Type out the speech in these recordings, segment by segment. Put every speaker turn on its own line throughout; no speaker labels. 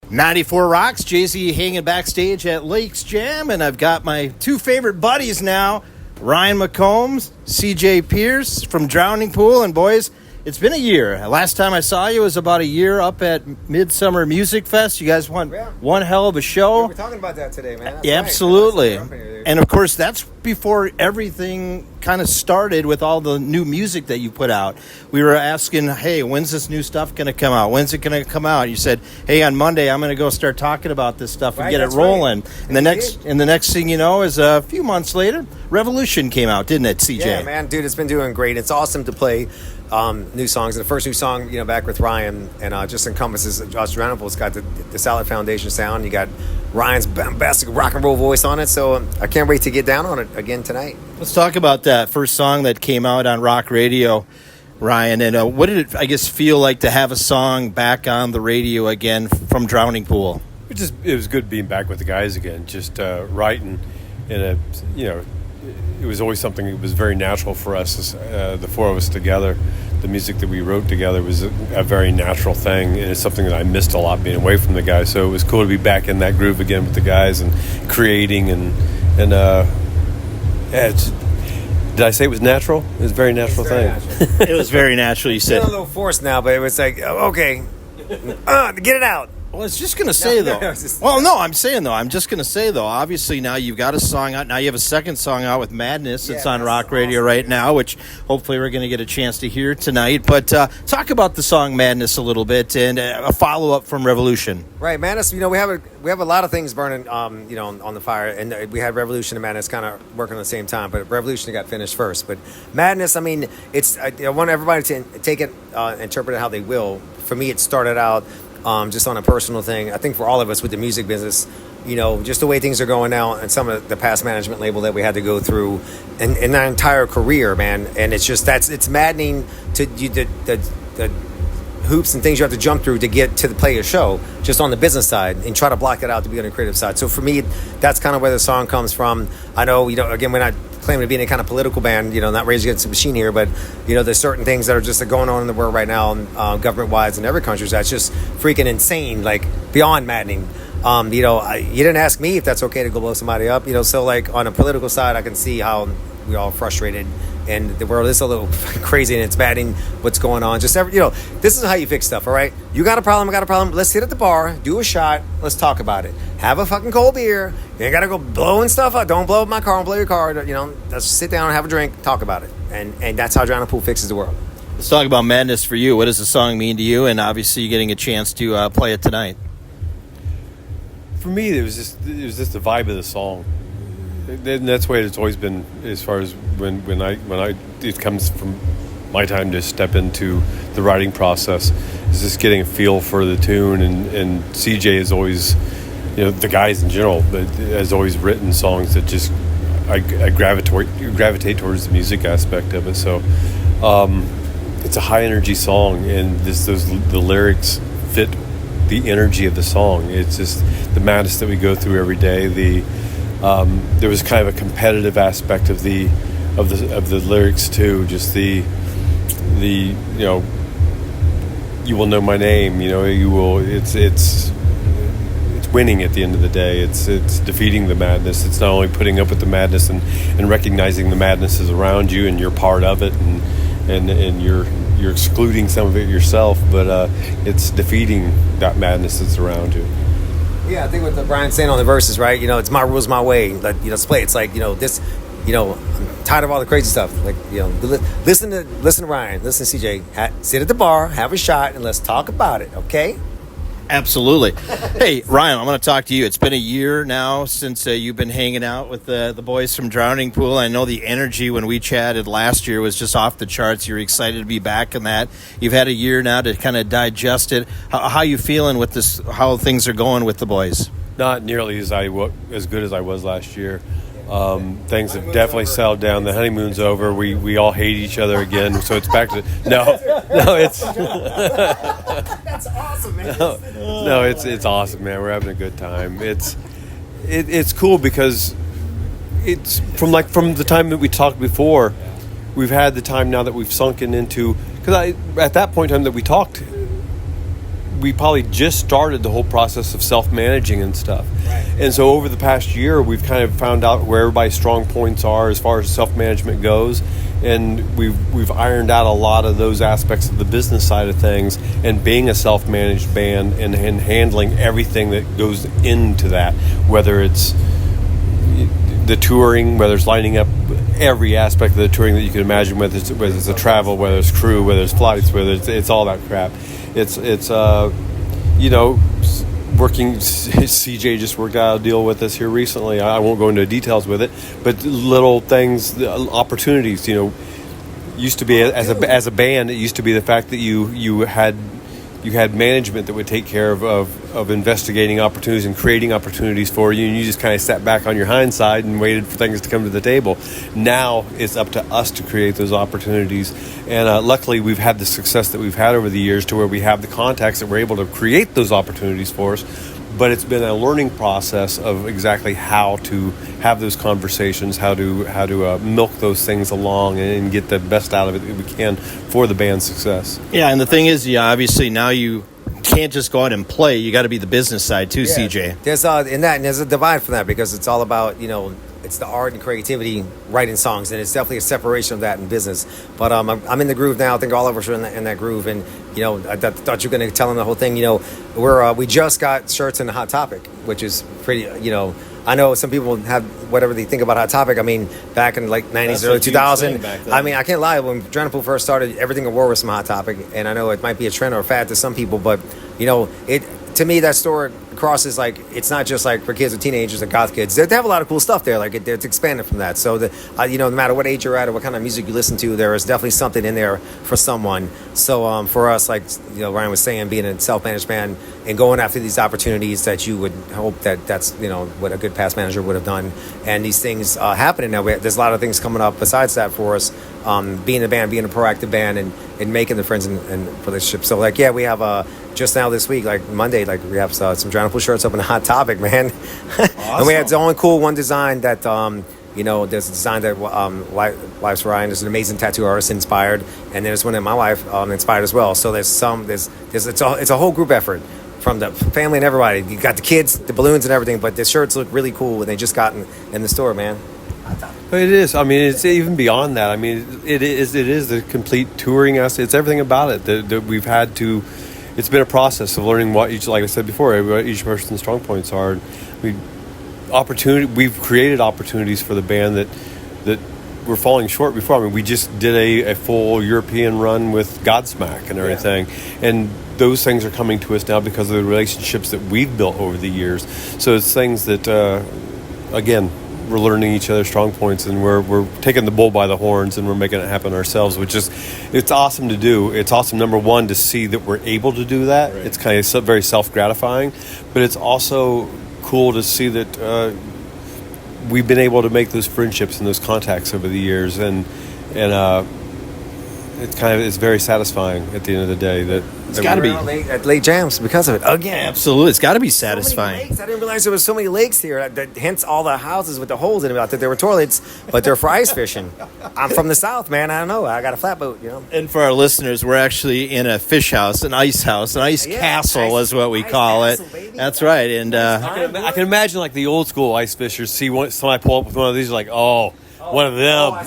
94 Rocks, Jay-Z hanging backstage at Lakes Jam, and I've got my two favorite buddies now, Ryan McCombs, CJ Pierce from Drowning Pool, and boys, it's been a year. Last time I saw you was about a year up at Midsummer Music Fest. You guys won one hell of a show.
We were talking about that today, man. That's
yeah,
right.
absolutely. And of course, that's before everything kind of started with all the new music that you put out. We were asking, hey, when's this new stuff going to come out? When's it going to come out? You said, hey, on Monday, I'm going to go start talking about this stuff and get it rolling. Right. And the next thing you know is a few months later, Revolution came out, didn't it, CJ?
Yeah, man, dude, it's been doing great. It's awesome to play new songs. And the first new song, back with Ryan, and just encompasses Josh Drowning Pool. It's got the solid foundation sound. You got Ryan's bombastic rock and roll voice on it. So I can't wait to get down on it again tonight.
Let's talk about that first song that came out on Rock Radio, Ryan. And what did it, I guess, feel like to have a song back on the radio again from Drowning Pool?
It was good being back with the guys again, just writing in it was always something that was very natural for us, the four of us together. The music that we wrote together was a very natural thing, and it's something that I missed a lot being away from the guys. So it was cool to be back in that groove again with the guys and creating did I say it was natural? It was a very natural thing.
Natural. It was very natural, you said.
It's a little forced now, but it was like, okay, get it out.
Well, I was just going to say, I'm just going to say, though, obviously now you've got a song out. Now you have a second song out with Madness. It's on Rock Radio right now, which hopefully we're going to get a chance to hear tonight. But talk about the song Madness a little bit and a follow-up from Revolution.
Right, Madness, we have a lot of things burning, on the fire. And we had Revolution and Madness kind of working at the same time. But Revolution got finished first. But Madness, I want everybody to take it, interpret it how they will. For me, it started out just on a personal thing. I think for all of us with the music business, just the way things are going now and some of the past management label that we had to go through and our entire career, man. And it's just, it's maddening to the hoops and things you have to jump through to get to play a show just on the business side and try to block it out to be on the creative side. So for me, that's kind of where the song comes from. I know, again, we're not claiming to be any kind of political band, not Rage Against the Machine here, but, there's certain things that are just going on in the world right now, government-wise in every country, that's just freaking insane, like beyond maddening. You didn't ask me if that's okay to go blow somebody up, so like on a political side, I can see how we're all frustrated and the world is a little crazy and it's maddening what's going on. Just this is how you fix stuff, all right? You got a problem, I got a problem. Let's sit at the bar, do a shot, let's talk about it. Have a fucking cold beer. You ain't got to go blowing stuff up. Don't blow up my car, don't blow your car. Let's sit down and have a drink, talk about it. And that's how Drowning Pool fixes the world.
Let's talk about Madness for you. What does the song mean to you? And obviously you're getting a chance to play it tonight.
For me, it was just the vibe of the song. And that's the way it's always been as far as when it comes from my time to step into the writing process. Is just getting a feel for the tune, and CJ is always, the guys in general, but has always written songs that just I gravitate towards the music aspect of it. So it's a high energy song, and the lyrics fit the energy of the song. It's just the madness that we go through every day. There was kind of a competitive aspect of the lyrics too. Just the you will know my name. You will. It's winning at the end of the day. It's defeating the madness. It's not only putting up with the madness and recognizing the madness is around you and you're part of it and you're excluding some of it yourself, but it's defeating that madness that's around you.
Yeah, I think what Brian's saying on the verses, right? It's my rules, my way. Like, let's play. It's like, this, I'm tired of all the crazy stuff. Like, listen to Ryan, listen to CJ. Sit at the bar, have a shot, and let's talk about it, okay?
Absolutely. Hey, Ryan, I'm going to talk to you. It's been a year now since you've been hanging out with the boys from Drowning Pool. I know the energy when we chatted last year was just off the charts. You're excited to be back in that. You've had a year now to kind of digest it. How you feeling with this, how things are going with the boys?
Not nearly as good as I was last year. Things have definitely settled down. The honeymoon's over. We all hate each other again, so it's back to it's
that's awesome, man.
No, it's awesome, man. We're having a good time. It's cool because it's from the time that we talked before. We've had the time now that we've sunken into, because at that point in time that we talked, we probably just started the whole process of self-managing and stuff.
Right.
And so over the past year, we've kind of found out where everybody's strong points are as far as self-management goes. And we've ironed out a lot of those aspects of the business side of things, and being a self-managed band and handling everything that goes into that, whether it's the touring, whether it's lining up every aspect of the touring that you can imagine, whether it's the travel, whether it's crew, whether it's flights, whether it's all that crap. It's working. CJ just worked out a deal with us here recently. I won't go into details with it, but little things, opportunities. Used to be as a band, it used to be the fact that you had management that would take care of investigating opportunities and creating opportunities for you, and you just kind of sat back on your hindside and waited for things to come to the table. Now it's up to us to create those opportunities, and luckily we've had the success that we've had over the years to where we have the contacts that we're able to create those opportunities for us. But it's been a learning process of exactly how to have those conversations, how to milk those things along and get the best out of it that we can for the band's success.
Yeah, and the thing is, obviously now you can't just go out and play. You got to be the business side too, CJ.
There's there's a divide from that, because it's all about, it's the art and creativity, writing songs, and it's definitely a separation of that in business. But I'm in the groove now. I think all of us are in that groove, and I thought you were going to tell them the whole thing. We just got shirts in the Hot Topic, which is pretty. I know some people have whatever they think about Hot Topic. I mean, back in like 90s, early 2000. I mean, I can't lie. When Adrenaline first started, everything I wore was some Hot Topic, and I know it might be a trend or a fad to some people, but to me, that store crosses, like, it's not just like for kids or teenagers or goth kids. They have a lot of cool stuff there. Like, it's expanded from that. So no matter what age you're at or what kind of music you listen to, there is definitely something in there for someone. So for us, like Ryan was saying, being a self-managed band and going after these opportunities that you would hope that's what a good past manager would have done, and these things happening now. There's a lot of things coming up besides that for us. Being a band, being a proactive band, and making the friends and relationships. So we have just now this week, like Monday, we have some Drownpool shirts up in the Hot Topic, man. Awesome. And we had the only cool one design that there's a design that wife's Ryan is an amazing tattoo artist inspired, and there's one that my wife inspired as well. So it's a whole group effort from the family and everybody. You got the kids, the balloons and everything, but the shirts look really cool when they just got in the store, man.
It is. I mean, it's even beyond that. I mean, it is the complete touring us. It's everything about it that we've had to. It's been a process of learning what each, like I said before, what each person's strong points are. We've created opportunities for the band that were falling short before. I mean, we just did a full European run with Godsmack and everything, and those things are coming to us now because of the relationships that we've built over the years. So it's things that, again, we're learning each other's strong points, and we're taking the bull by the horns, and we're making it happen ourselves, which is, it's awesome to do. It's awesome, number one, to see that we're able to do that. Right. It's kind of very self-gratifying, but it's also cool to see that we've been able to make those friendships and those contacts over the years, and it's very satisfying at the end of the day that
it's got to be
at late jams because of it again.
Absolutely, it's got to be satisfying.
So many lakes. I didn't realize there was so many lakes here. Hence all the houses with the holes in them. I thought there were toilets, but they're for ice fishing. I'm from the South, man. I don't know. I got a flatboat,
And for our listeners, we're actually in a fish house, an ice castle is what we call it. Baby. That's right. And
I can imagine like the old school ice fishers see somebody pull up with one of these, like, oh. One of them.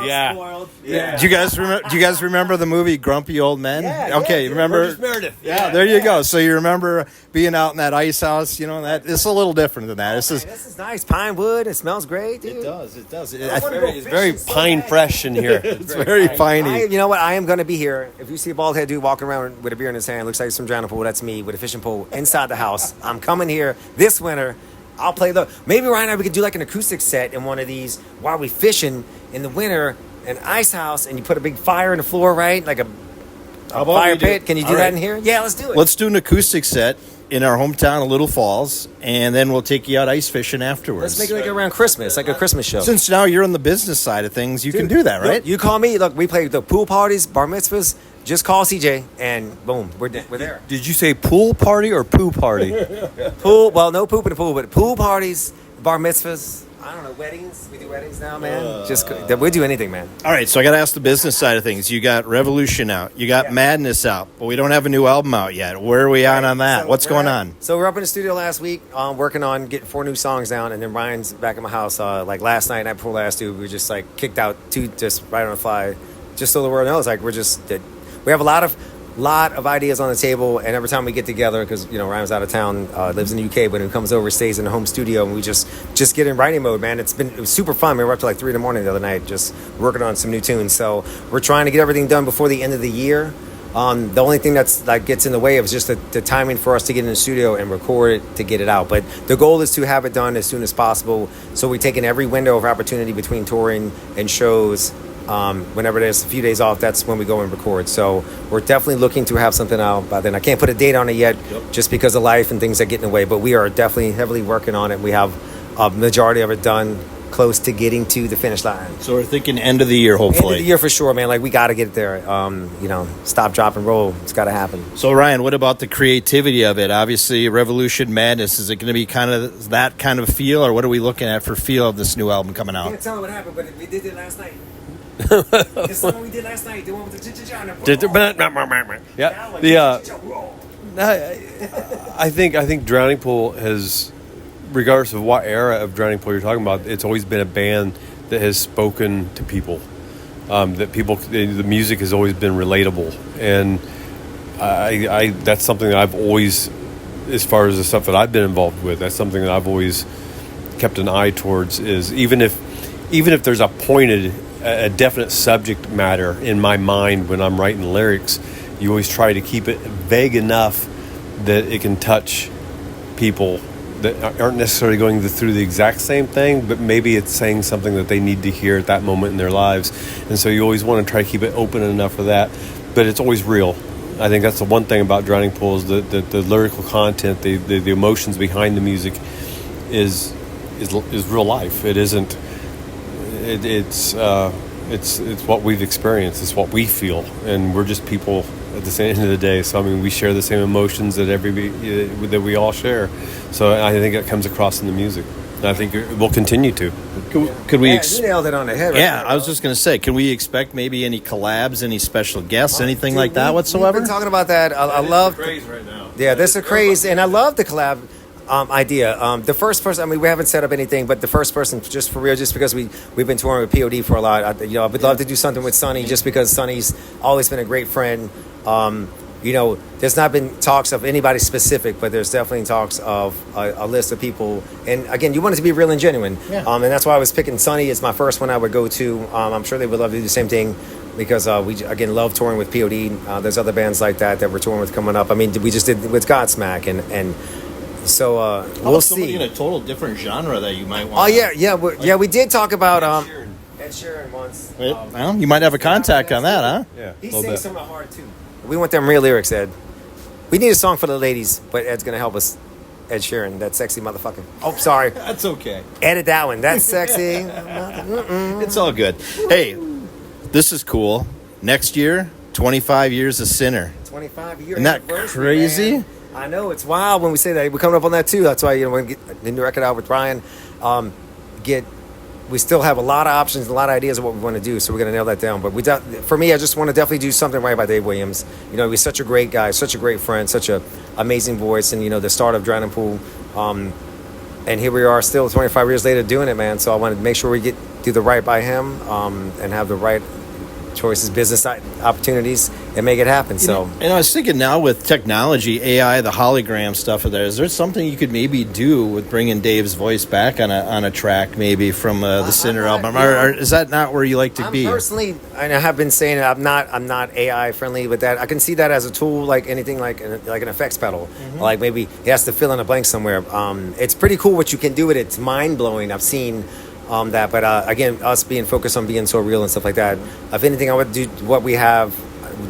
Yeah.
Do you guys remember the movie Grumpy Old Men?
Yeah.
Okay, remember?
Burgess Meredith.
Yeah, there you go. So you remember being out in that ice house? That it's a little different than that.
This is nice pine wood. It smells great, dude.
It does.
It's very pine fresh in here.
It's very piney.
You know what? I am going to be here. If you see a bald head dude walking around with a beer in his hand, looks like some drowning pool. That's me with a fishing pole inside the house. I'm coming here this winter. I'll play maybe Ryan and I, we could do like an acoustic set in one of these while we fishing in the winter, an ice house, and you put a big fire in the floor, right? Like a fire pit. Can you do that in here? Yeah, let's do it.
Let's do an acoustic set in our hometown of Little Falls, and then we'll take you out ice fishing afterwards.
Let's make it like around Christmas, like a Christmas show.
Since now you're on the business side of things, you can do that, right?
You call me. Look, we play the pool parties, bar mitzvahs. Just call CJ, and boom, we're there.
Did you say pool party or poo party?
Pool. Well, no poop in the pool, but pool parties, bar mitzvahs. I don't know, weddings. We do weddings now, man. We do anything, man.
All right, so I got to ask the business side of things. You got Revolution out. You got Madness out, but we don't have a new album out yet. Where are we on that?
So
What's going on?
So we're up in the studio last week, working on getting 4 new songs down, and then Ryan's back at my house. Like last night, night before last, dude, we were just like kicked out 2 just right on the fly, just so the world knows. Like we have a lot of ideas on the table, and every time we get together, because Ryan's out of town, lives in the UK, but when he comes over, stays in the home studio, and we just get in writing mode, man. It was super fun. We were up to like 3 a.m. the other night, just working on some new tunes. So we're trying to get everything done before the end of the year. The only thing that's like gets in the way of is just the timing for us to get in the studio and record it to get it out. But the goal is to have it done as soon as possible. So we're taking every window of opportunity between touring and shows. Whenever there's a few days off, that's when we go and record. So we're definitely looking to have something out by then. I can't put a date on it yet, just because of life and things that get in the way. But we are definitely heavily working on it. We have a majority of it done, close to getting to the finish line.
So we're thinking end of the year, hopefully.
End of the year for sure, man. Like we got to get it there. Stop, drop, and roll. It's got to happen.
So Ryan, what about the creativity of it? Obviously, Revolution Madness. Is it going to be kind of that kind of feel, or what are we looking at for feel of this new album coming
I
out?
can't tell what happened, but we did it last night. The song we did last night, the one with
I think Drowning Pool has, regardless of what era of Drowning Pool you're talking about, it's always been a band that has spoken to people. The music has always been relatable, and I that's something that I've always, as far as the stuff that I've been involved with, that's something that I've always kept an eye towards. Is even if there's a definite subject matter in my mind when I'm writing lyrics, you always try to keep it vague enough that it can touch people that aren't necessarily going through the exact same thing, but maybe it's saying something that they need to hear at that moment in their lives. And so you always want to try to keep it open enough for that, but it's always real. I think that's the one thing about Drowning Pool is the lyrical content, the emotions behind the music is real life. It isn't. It's what we've experienced. It's what we feel, and we're just people at the end of the day. So I mean, we share the same emotions that we all share. So I think it comes across in the music, and I think it will continue to.
Could we?
You nailed it on the head.
Yeah, I was just going to say, can we expect maybe any collabs, any special guests, anything like that whatsoever?
We've been talking about that. I love
the craze right now.
Yeah, this is a craze, and I love the collab idea. The first person, we haven't set up anything, but the first person, just for real, just because we've been touring with POD for a lot. I would love to do something with Sonny, just because Sonny's always been a great friend. There's not been talks of anybody specific, but there's definitely talks of a list of people. And again, you want it to be real and genuine.
Yeah.
And that's why I was picking Sonny as my first one I would go to. I'm sure they would love to do the same thing, because we, again, love touring with POD. There's other bands like that we're touring with coming up. I mean, we just did with Godsmack, and so we'll see.
In a total different genre that you might want.
Oh, yeah. We did talk about Ed Sheeran once.
Well, you might have a contact on that, huh?
Yeah,
He sings some of hard, too. We want them real lyrics, Ed. We need a song for the ladies, but Ed's going to help us. Ed Sheeran, that sexy motherfucker. Oh, sorry.
That's okay.
Edit that one. That's sexy.
It's all good. Hey, this is cool. Next year, 25 years of Sinner.
25 years.
Isn't that crazy?
Man. I know, it's wild when we say that. We're coming up on that, too. That's why, when we get the new record out with Ryan, we still have a lot of options, a lot of ideas of what we want to do, so we're going to nail that down. But for me, I just want to definitely do something right by Dave Williams. He's such a great guy, such a great friend, such an amazing voice, and, the start of Drowning Pool. And here we are still 25 years later doing it, man. So I want to make sure we do the right by him and have the right choices, business opportunities, and make it happen.
And I was thinking now with technology, AI, the hologram stuff of there, is there something you could maybe do with bringing Dave's voice back on a track, maybe from the Sinner album, or is that not where you like to be?
Personally, and I have been saying it, I'm not AI friendly with that. I can see that as a tool, like anything, like an effects pedal. Mm-hmm. Like maybe he has to fill in a blank somewhere. It's pretty cool what you can do with it. It's mind blowing. I've seen that, but again, us being focused on being so real and stuff like that. If anything, I would do what we have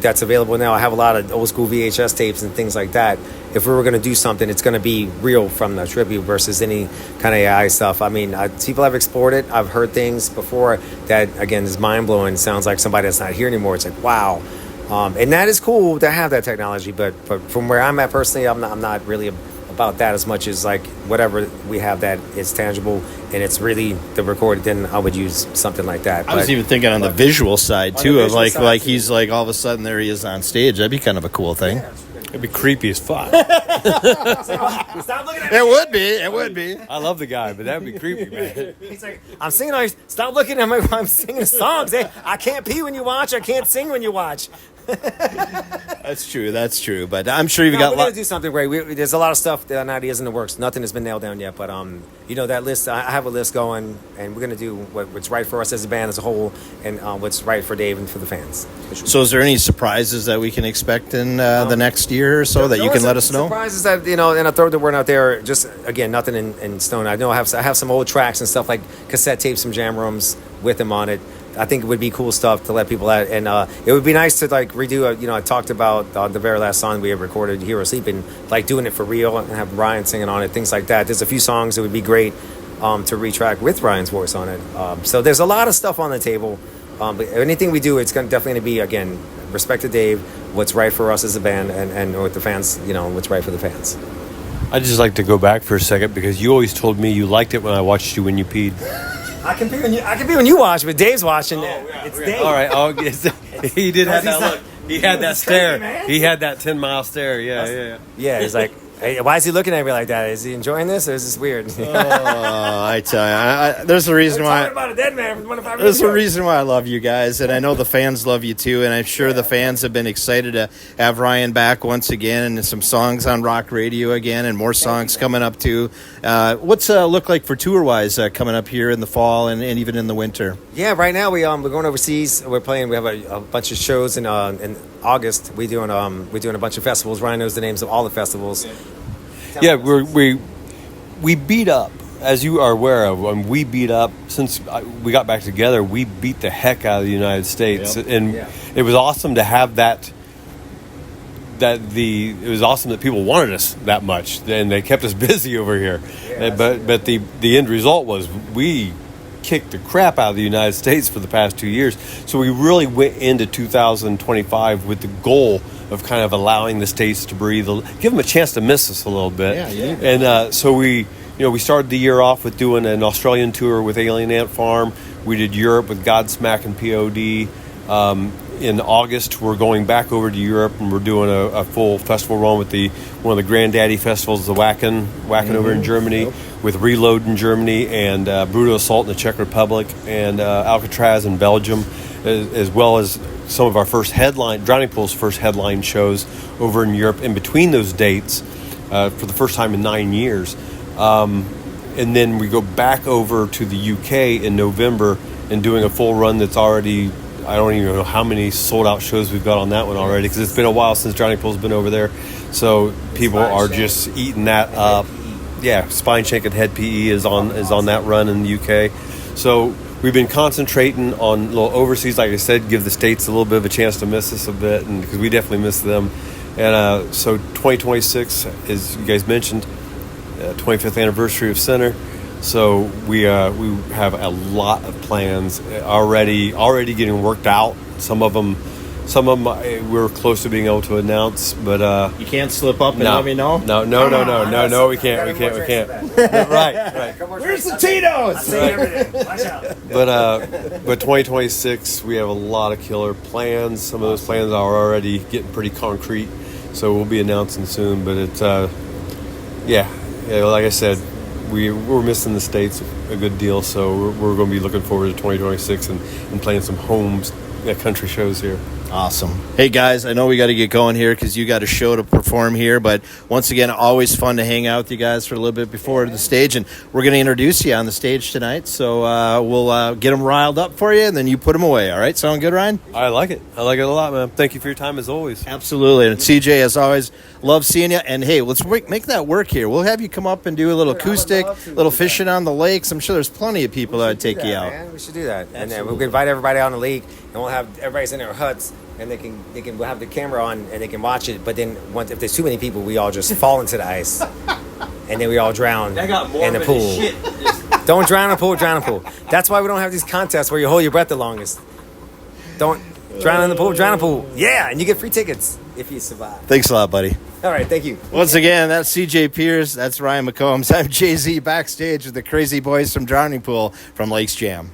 that's available now. I have a lot of old school VHS tapes and things like that. If we were going to do something, it's going to be real from the tribute versus any kind of AI stuff. I mean, people have explored it. I've heard things before that, again, is mind blowing. Sounds like somebody that's not here anymore. It's like, wow. And that is cool to have that technology, but from where I'm at personally, I'm not really a about that as much as like whatever we have that is tangible and it's really the recorded. Then I would use something like that.
I was
But-
even thinking on the visual side
On
too,
the
of
visual
like
side,
like
too.
he's like all of a sudden there he is on stage. That'd be kind of a cool thing.
It'd be creepy as fuck.
Stop looking at me.
It would be. It would be.
I love the guy, but that'd be creepy, man.
He's like, I'm singing. Stop looking at me. I'm singing songs. I can't pee when you watch. I can't sing when you watch.
That's true. That's true. But I'm sure you've
No,
got.
we're gonna do something great. There's a lot of stuff and ideas in the works. Nothing has been nailed down yet, but that list. I have a list going, and we're gonna do what's right for us as a band as a whole, and what's right for Dave and for the fans.
So, is there any surprises that we can expect in the next year or so that you can let us know?
Surprises that and I throw the word out there. Just again, nothing in stone. I know I have some old tracks and stuff like cassette tapes, some jam rooms with them on it. I think it would be cool stuff to let people out, and it would be nice to like redo. I talked about the very last song we had recorded, "Hero Sleeping," like doing it for real and have Ryan singing on it, things like that. There's a few songs that would be great to retrack with Ryan's voice on it. So there's a lot of stuff on the table. But anything we do, it's definitely going to be again respect to Dave, what's right for us as a band, and with the fans, what's right for the fans.
I'd just like to go back for a second because you always told me you liked it when I watched you when you peed.
I can be when you watch, but Dave's watching. It's Dave.
All right. Oh, he did have that look. He had that
He's crazy,
stare.
man.
He had that 10-mile stare. Yeah.
Yeah, he's like, hey, why is he looking at me like that? Is he enjoying this, or is this weird?
I tell you, there's a reason why.
Talking about a dead man from 25
There's
years
a
ago.
reason why I love you guys, and I know the fans love you too, and I'm sure the fans have been excited to have Ryan back once again, and some songs on rock radio again, and more songs coming up too. What's look like for tour-wise coming up here in the fall and even in the winter?
Yeah, right now we're going overseas. We're playing. We have a bunch of shows in August. We're doing a bunch of festivals. Ryan knows the names of all the festivals.
Yeah, we beat up, as you are aware of. We beat up since we got back together. We beat the heck out of the United States, and it was awesome to have that. It was awesome that people wanted us that much, and they kept us busy over here. But the end result was we kicked the crap out of the United States for the past 2 years. So we really went into 2025 with the goal of kind of allowing the states to breathe, give them a chance to miss us a little bit.
Yeah, you need
And so we started the year off with doing an Australian tour with Alien Ant Farm. We did Europe with Godsmack and POD. In August, we're going back over to Europe, and we're doing a full festival run with one of the granddaddy festivals, the Wacken over in Germany, with Reload in Germany, and Brutal Assault in the Czech Republic, and Alcatraz in Belgium, as well as some of our Drowning Pool's first headline shows over in Europe in between those dates for the first time in 9 years. And then we go back over to the UK in November and doing a full run that's already, I don't even know how many sold-out shows we've got on that one already, because it's been a while since Drowning Pool's been over there. So people are just eating that up. Yeah, Spine Shank and Head PE is on that run in the UK. So we've been concentrating on little overseas, like I said, give the States a little bit of a chance to miss us a bit, and because we definitely miss them. And so 2026, as you guys mentioned, 25th anniversary of Center. So we have a lot of plans already getting worked out. Some of them we're close to being able to announce, but
You can't slip up and let me know.
No, we can't. Right.
Where's the Tito's?
Watch out.
But 2026, we have a lot of killer plans. Some of those plans are already getting pretty concrete, so we'll be announcing soon. But it's like I said, we're missing the States a good deal, so we're going to be looking forward to 2026 and playing some home country shows here.
Awesome. Hey, guys, I know we got to get going here because you got a show to perform here. But once again, always fun to hang out with you guys for a little bit before the stage. And we're going to introduce you on the stage tonight. So we'll get them riled up for you, and then you put them away. All right? Sound good, Ryan?
I like it. I like it a lot, man. Thank you for your time, as always.
Absolutely. And CJ, as always, love seeing you. And, hey, let's make that work here. We'll have you come up and do a little acoustic, little fishing on the lakes. I'm sure there's plenty of people that would take you out.
Man. We should do that. And then we'll invite everybody out on the lake, and we'll have everybody's in their huts, and we'll have the camera on, and they can watch it. But then if there's too many people, we all just fall into the ice, and then we all drown in the pool. Don't drown in the pool. Drown in the pool. That's why we don't have these contests where you hold your breath the longest. Don't drown in the pool. Drown in the pool. Yeah, and you get free tickets if you survive.
Thanks a lot, buddy.
All right, thank you.
Once again, that's CJ Pierce. That's Ryan McCombs. I'm Jay-Z backstage with the crazy boys from Drowning Pool from Lakes Jam.